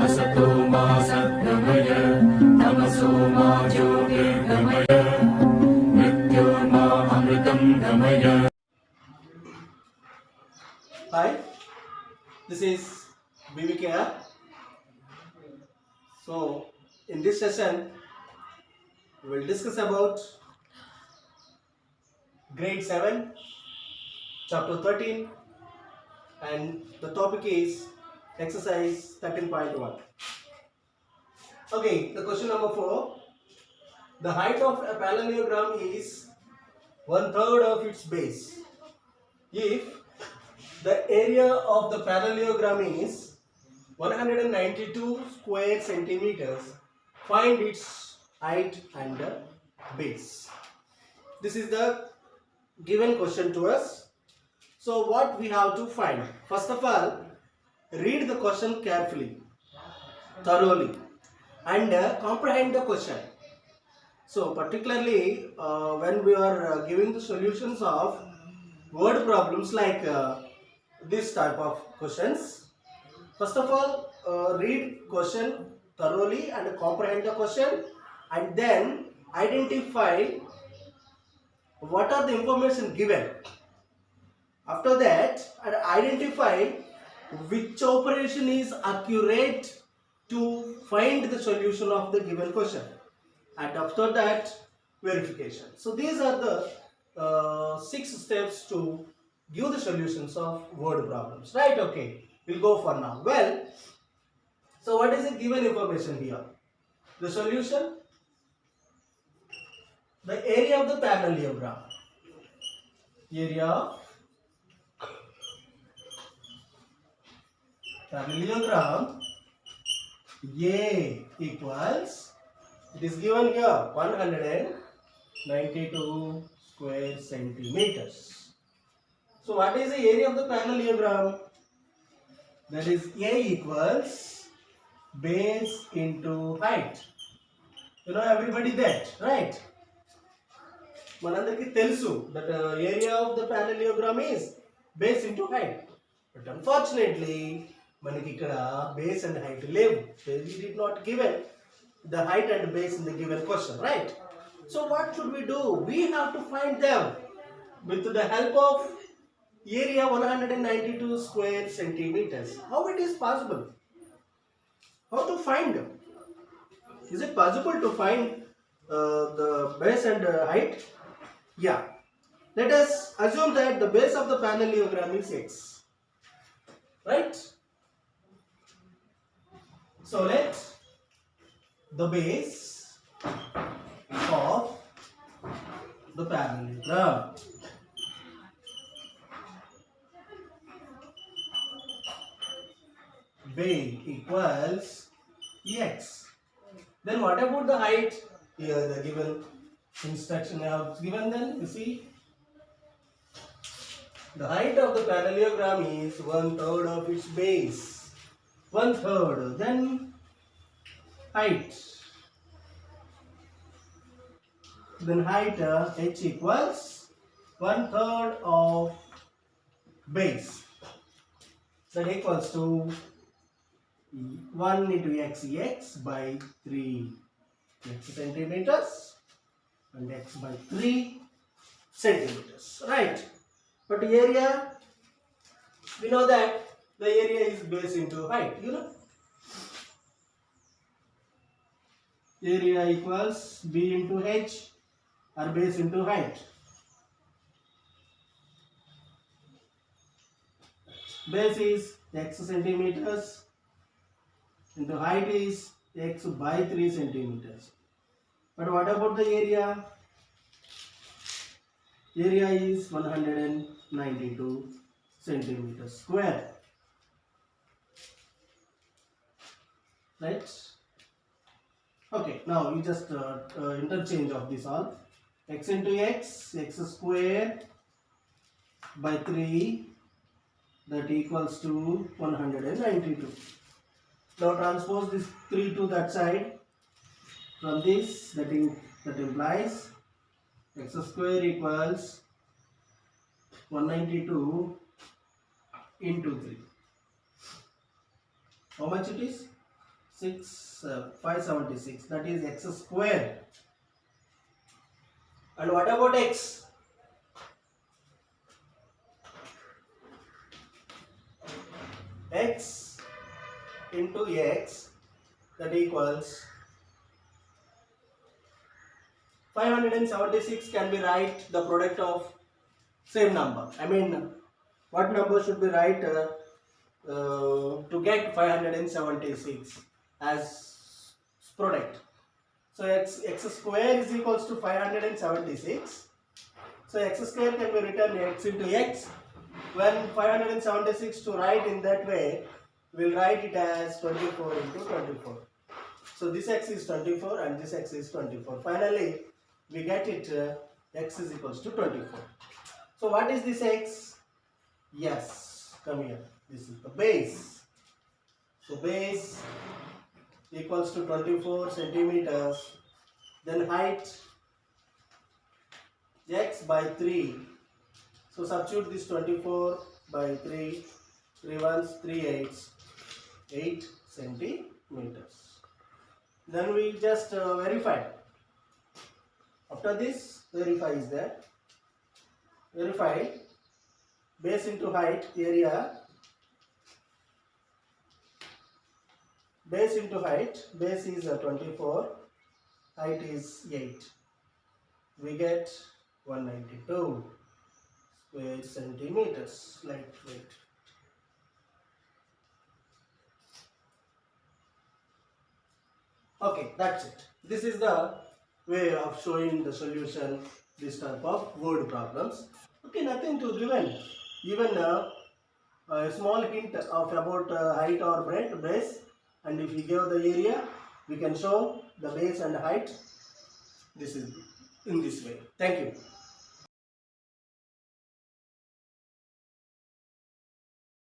असतो मा सद्गमय तमसो मा ज्योतिर्गमय मृत्योर्मामृतं गमय. Hi, this is BVK. So, in this session, we will discuss about grade 7, chapter 13, and the topic is exercise 13.1. Okay, the question number 4. The height of a parallelogram is 1/3 of its base. If the area of the parallelogram is 192 square centimeters, find its height and the base. This is the given question to us. So what we have to find? First of all, read the question carefully, thoroughly, and comprehend the question. So particularly when we are giving the solutions of word problems like this type of questions, first of all, read question thoroughly and comprehend the question, and then identify what are the information given. After that, identify which operation is accurate to find the solution of the given question, and after that, verification. So these are the 6 steps to give the solutions of word problems, right? Okay, we'll go for now. Well, so what is the given information here? The solution, the area of the parallelogram, area of parallelogram A equals, it is given here 192 square centimeters. So what is the area of the parallelogram? That is A equals base into height. You know everybody that, right? మనందరికీ తెలుసు that area of the parallelogram is base into height. But unfortunately, మనకి ఇక్కడ base and height లేవు. We did not given the height and base in the given question, right? So what should we do? We have to find them with the help of area 192 square centimeters. How it is possible? How to find them? Is it possible to find the base and height? Yeah. Let us assume that the base of the parallelogram is x. Right? So let the base of the parallelogram base equals x. Then what about the height? Here the given instruction I have given. Then you see the height of the parallelogram is 1/3 of its base. 1/3. Then height. Then height h equals 1/3 of base. That equals to 1 into x by 3 x centimeters and x by 3 centimeters, right? But the area, we know that the area is base into height, you know. Area equals b into h or base into height. Base is x centimeters into height is x by 3 centimeters. But what about the area? Area is 192 centimeters square. Right? Okay, now you just interchange of this all. X into x square by 3, that equals to 192. Now transpose this 3 to that side. From this, that implies x square equals 192 into 3. How much it is? 576, that is x square. And what about x? X into x, that equals 576 can be write the product of same number. I mean, what number should be write to get 576 as product? So x square is equals to 576. So x square can be written x into x. When 576 to write in that way, we'll write it as 24 into 24. So this x is 24 and this x is 24. Finally, we get it x is equals to 24. So what is this x? Yes, come here. This is the base. So base equals to 24 centimeters. Then height x by 3. So substitute this 24 by 3. 3 ones, 3 eights, 8 centimeters. Then we just verify. After this, verify is there. Verify base into height, area, base into height, base is 24, height is 8. We get 192 square centimeters, lightweight. Okay, that's it. This is the way of showing the solution this type of word problems. Okay, nothing to given. Even a small hint of about height or breadth, base, and if we give the area, we can show the base and height. This is in this way. Thank you.